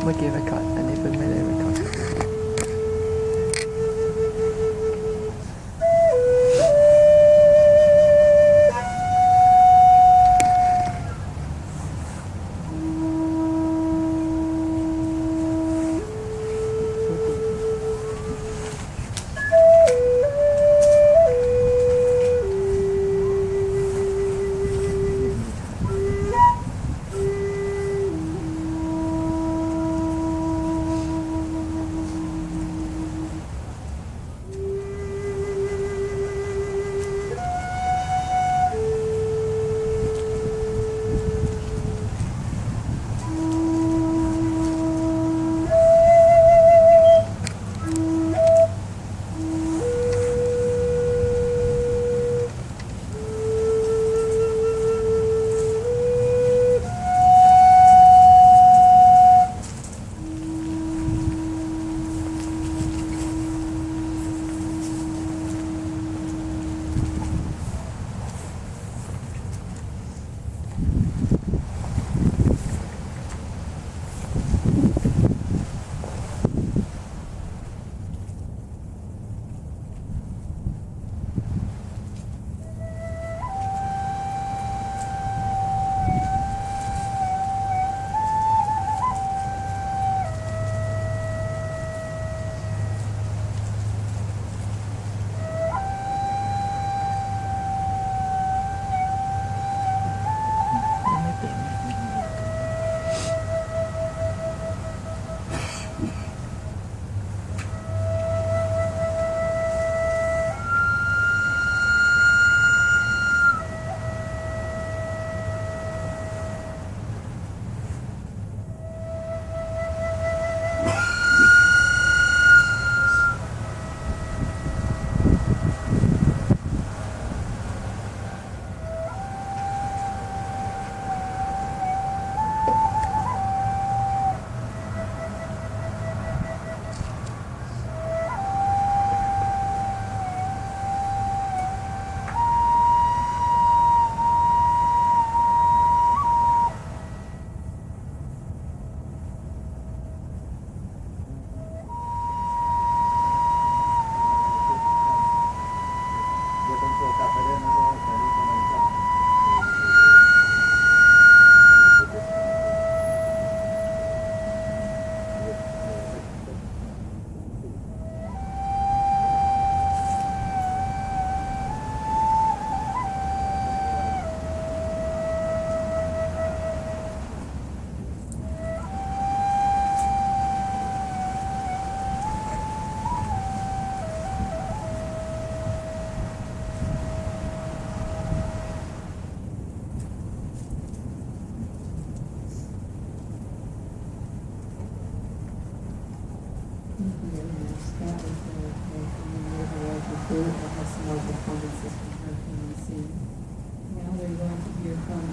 เมื่อกี้ไปก่อนอันนี้เพิ่งไม่ได้ไปก่อนNow we're going to hear from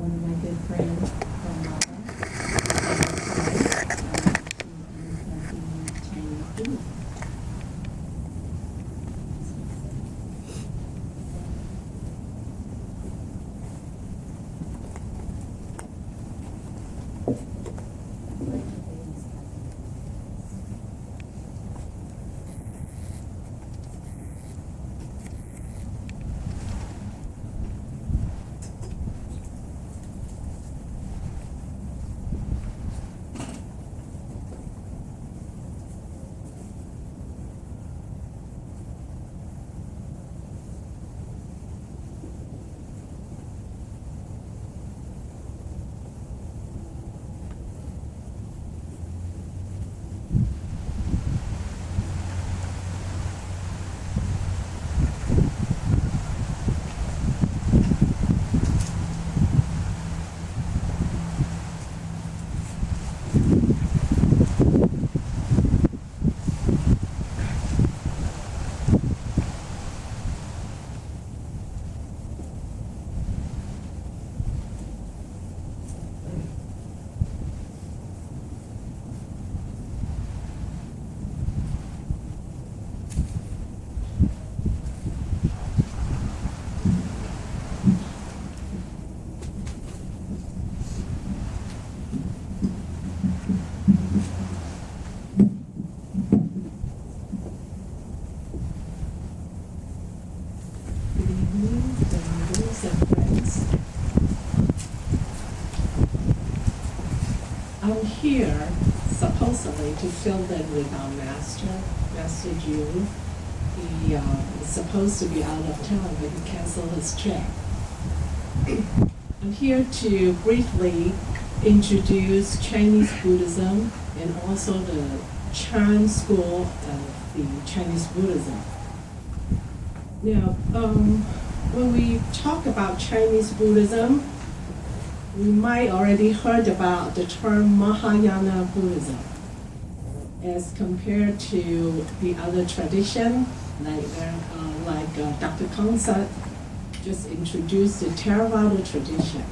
one of my good friends from MABA. I'm here supposedly to fill in with our Master Ju. He is supposed to be out of town, but he canceled his trip. I'm here to briefly introduce Chinese Buddhism and also the Chan school of the Chinese Buddhism. Now, when we talk about Chinese Buddhism, we might already heard about the term Mahayana Buddhism as compared to the other tradition, like Dr. Kongsa just introduced the Theravada tradition.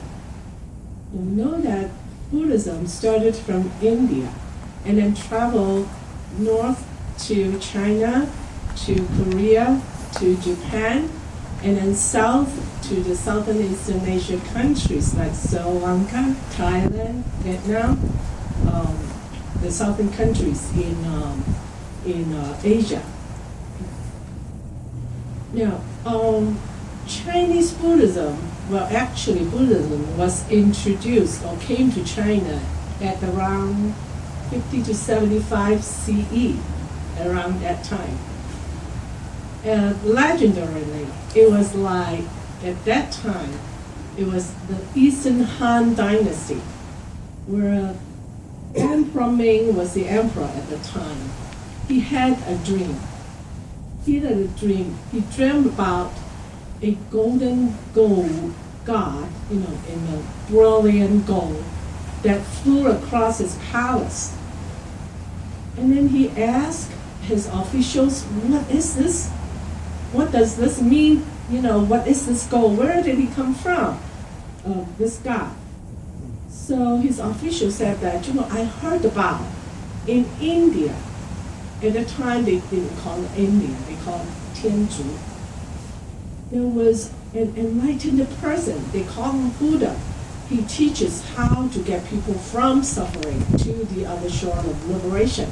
You know that Buddhism started from India and then traveled north to China, to Korea, to Japan, and then south to the Southern Eastern Asia countries like Sri Lanka, Thailand, Vietnam, the southern countries in Asia. Now, Chinese Buddhism, well, actually Buddhism was introduced or came to China at around 50 to 75 CE, around that time. Legendarily, it was like, at that time, it was the Eastern Han Dynasty, where Emperor Ming was the emperor at the time. He had a dream. He dreamed about a golden gold god, in a brilliant gold, that flew across his palace. And then he asked his officials, what is this? What does this mean? What is this gold? Where did he come from? This god. So his officials said that, I heard about in India. At the time, they didn't call it India, they called it Tianzhu. There was an enlightened person, they call him Buddha. He teaches how to get people from suffering to the other shore of liberation.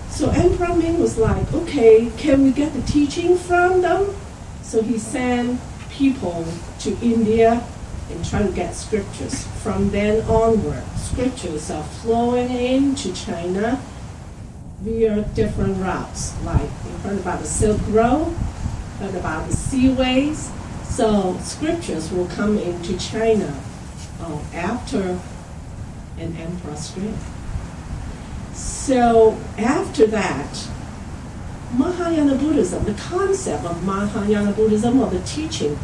So Emperor Ming was like, okay, can we get the teaching from them? So he sent people to India and try to get scriptures. From then onward, scriptures are flowing into China via different routes. Like you heard about the Silk Road, heard about the seaways. So scriptures will come into China after an emperor's reign. So after that, Mahayana Buddhism, the concept of Mahayana Buddhism or the teaching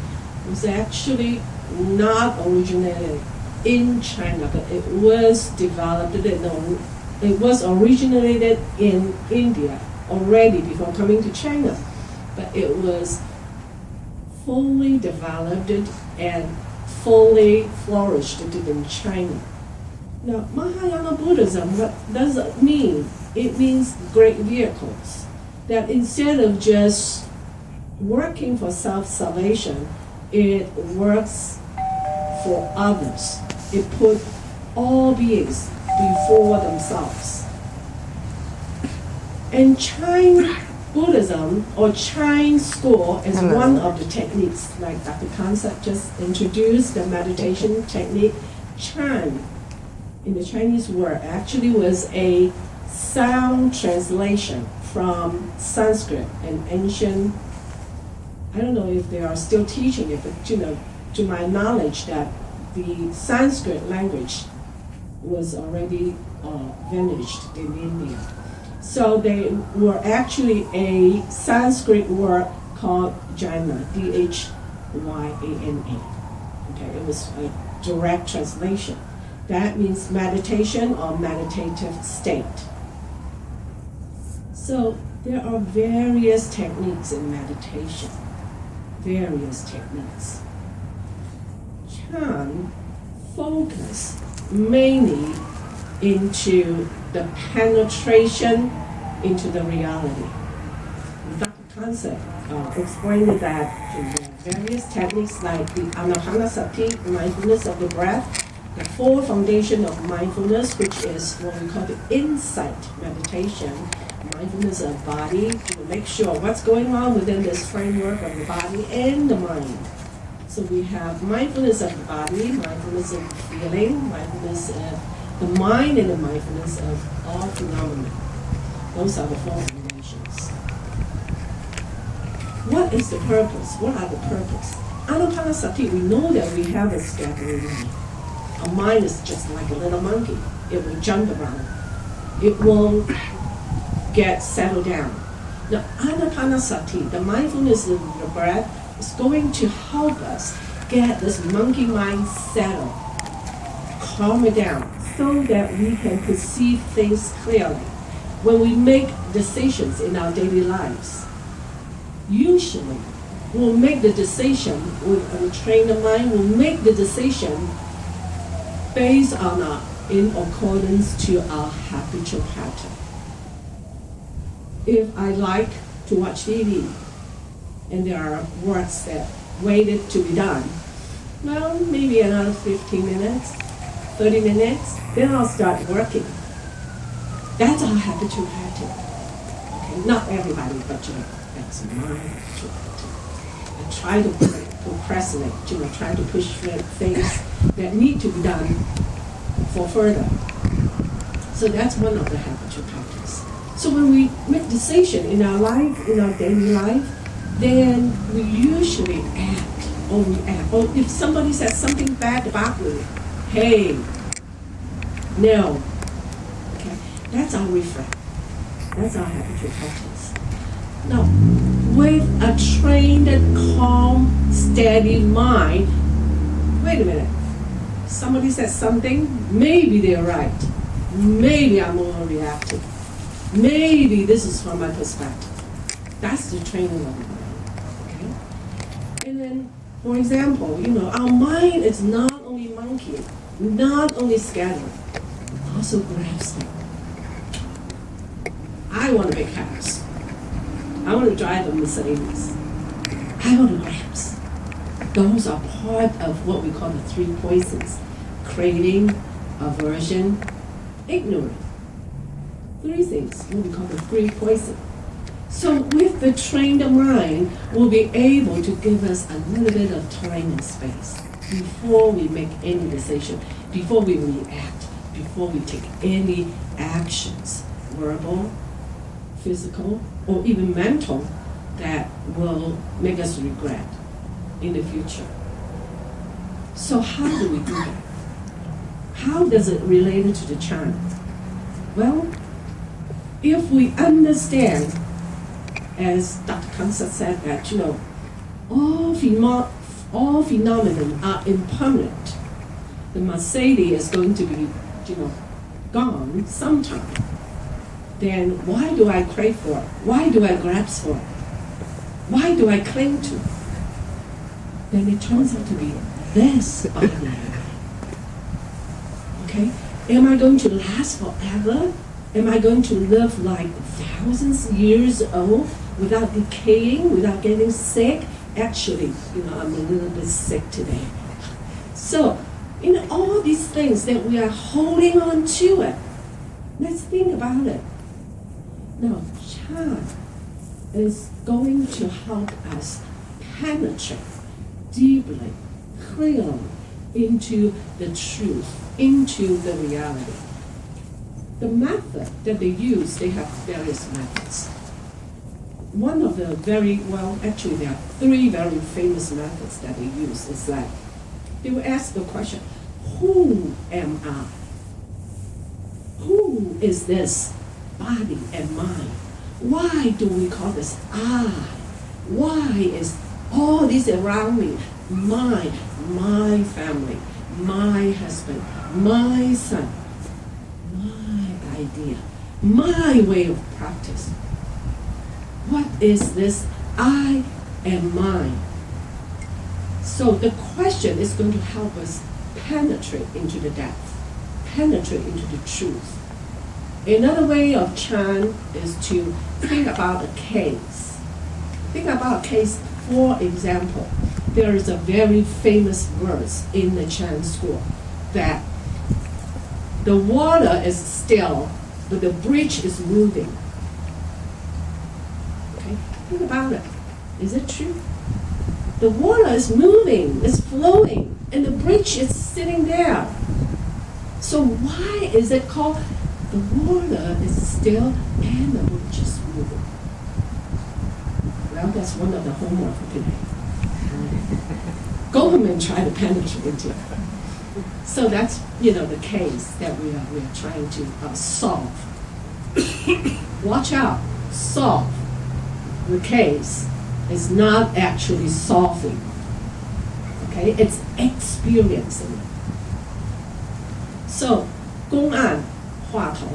was actually not originated in China, but it was developed, it was originated in India already before coming to China, but it was fully developed and fully flourished in China. Now, Mahayana Buddhism, what does it mean? It means great vehicles. That instead of just working for self-salvation, it works for others. It put all beings before themselves. And Chan Buddhism or Chan school is one of the techniques, like Dr. Concept just introduced, the meditation technique. Chan in the Chinese word actually was a sound translation from Sanskrit, an ancient, I don't know if they are still teaching it, but to my knowledge that the Sanskrit language was already vanished in India. So they were actually a Sanskrit word called Dhyana, D-H-Y-A-N-A. Okay, it was a direct translation. That means meditation or meditative state. So there are various techniques in meditation, various techniques. Chan focus mainly into the penetration into the reality. Dr. Concept explained that in various techniques like the Anapanasati, mindfulness of the breath, the four foundation of mindfulness, which is what we call the insight meditation, mindfulness of body, to make sure what's going on within this framework of the body and the mind. So we have mindfulness of the body, mindfulness of feeling, mindfulness of the mind and the mindfulness of all phenomena. Those are the four dimensions. What is the purpose? What are the purpose? Anapanasati, we know that we have a scattering mind. Our mind is just like a little monkey. It will jump around. It won't get settled down. Now, anapanasati, the mindfulness of the breath, is going to help us get this monkey mind settled, calm it down, so that we can perceive things clearly. When we make decisions in our daily lives, usually we'll make the decision with a trained mind, will make the decision based on in accordance to our habitual pattern. If I like to watch TV and there are works that waited to be done, well, maybe another 15 minutes, 30 minutes, then I'll start working. That's our habitual pattern. Okay, not everybody, but that's my habitual pattern. I try to procrastinate, try to push things that need to be done for further. So that's one of the habitual patterns. So when we make decision in our life, in our daily life, then we usually act or react. Or if somebody says something bad about me, hey, no. Okay, that's our reflex. That's our habitual patterns. Now, with a trained, calm, steady mind, wait a minute. Somebody says something, maybe they're right. Maybe I'm overreacting. Maybe this is from my perspective. That's the training of the mind. Okay? And then, for example, our mind is not only monkey, not only scattered, also grabs things. I want a big house. I want to drive a Mercedes. I want to grasp. Those are part of what we call the three poisons: craving, aversion, ignorance. Three things, what we call the three poisons. So with the trained mind, we'll be able to give us a little bit of time and space before we make any decision, before we react, before we take any actions, verbal, physical, or even mental, that will make us regret in the future. So how do we do that? How does it relate to the chant? Well, if we understand, as Dr. Kansa said, that all phenomena are impermanent. The Mercedes is going to be gone sometime. Then why do I crave for it? Why do I grasp for it? Why do I cling to it? Then it turns out to be this ordinary. Okay? Am I going to last forever? Am I going to live like thousands of years old without decaying, without getting sick? Actually, I'm a little bit sick today. So, all these things that we are holding on to it, let's think about it. Now, chant is going to help us penetrate deeply, clearly into the truth, into the reality. The method that they use, they have various methods. One of the actually there are three very famous methods that they use is that they will ask the question, who am I? Who is this body and mind? Why do we call this I? Why is all this around me? My family, my husband, my son, my idea, my way of practice. What is this I and mine? So the question is going to help us penetrate into the depth, penetrate into the truth. Another way of chant is to think about a case. Think about a case, for example. There is a very famous verse in the Chan school that the water is still, but the bridge is moving. Okay, think about it. Is it true? The water is moving, it's flowing, and the bridge is sitting there. So why is it called the water is still and the boat is moving? Well, that's one of the homework for today. Go home and try to penetrate it. So that's, the case that we are trying to solve. Watch out, solve. The case is not actually solving. Okay, it's experiencing. So, 公案, 话头,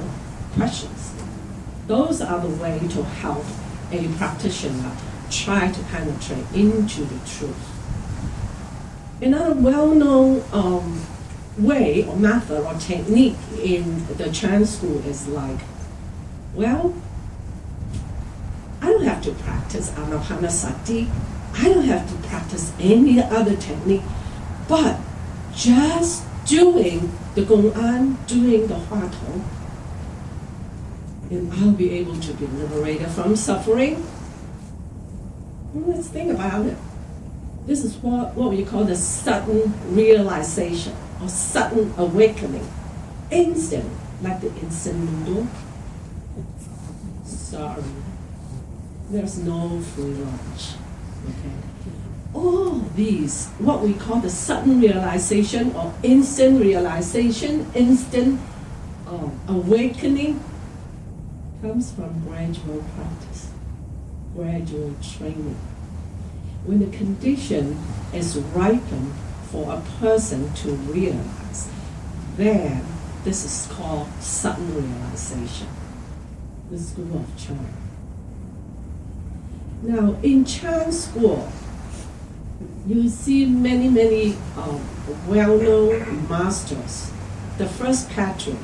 questions. Those are the way to help a practitioner try to penetrate into the truth. Another well-known way or method or technique in the Chan school is like, well, I don't have to practice anapanasati. I don't have to practice any other technique, but just doing the gong'an, doing the huatong, and I'll be able to be liberated from suffering. Well, let's think about it. This is what we call the sudden realization or sudden awakening. Instant, like the instant noodle. Sorry, there's no free lunch. Okay. All these, what we call the sudden realization or instant realization, instant awakening, comes from gradual practice, gradual training. When the condition is ripened for a person to realize, then this is called sudden realization, the school of Chan. Now, in Chan school, you see many well-known masters. The first patron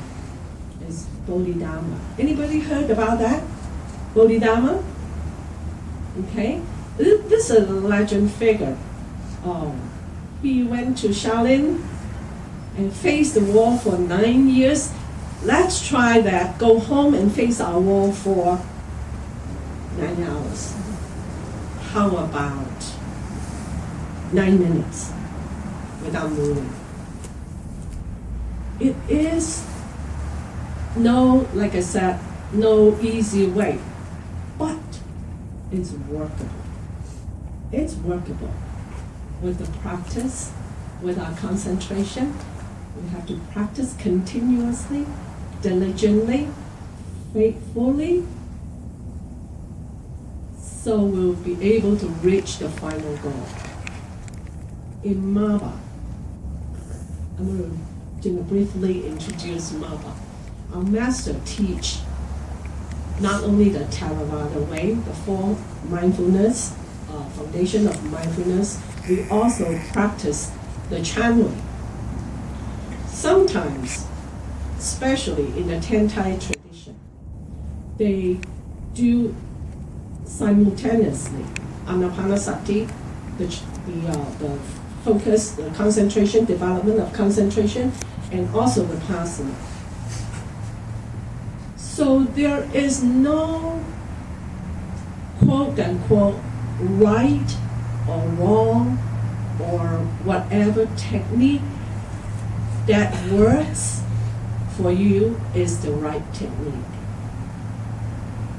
is Bodhidharma. Anybody heard about that? Bodhidharma? Okay. This is a legend figure. He went to Shaolin and faced the wall for 9 years. Let's try that. Go home and face our wall for 9 hours. How about 9 minutes without moving? It is like I said, no easy way, but it's workable. It's workable with the practice, with our concentration. We have to practice continuously, diligently, faithfully, so we'll be able to reach the final goal. In MABA, I'm going to briefly introduce MABA. Our master teach not only the Theravada way, the four mindfulness, foundation of mindfulness, we also practice the Chan way. Sometimes, especially in the Tentai tradition, they do simultaneously anapanasati, the focus, the concentration, development of concentration, and also the vipassana. So there is no quote-unquote right or wrong or whatever technique that works for you is the right technique.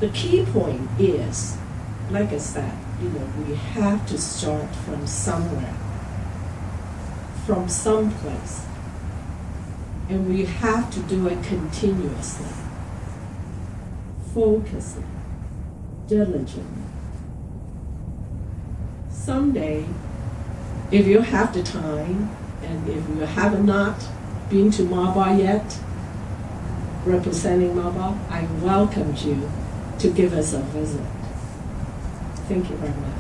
The key point is, like I said, we have to start from somewhere, from someplace, and we have to do it continuously, focusing, diligently. Someday, if you have the time, and if you have not been to MABA yet, representing MABA, I welcome you to give us a visit. Thank you very much.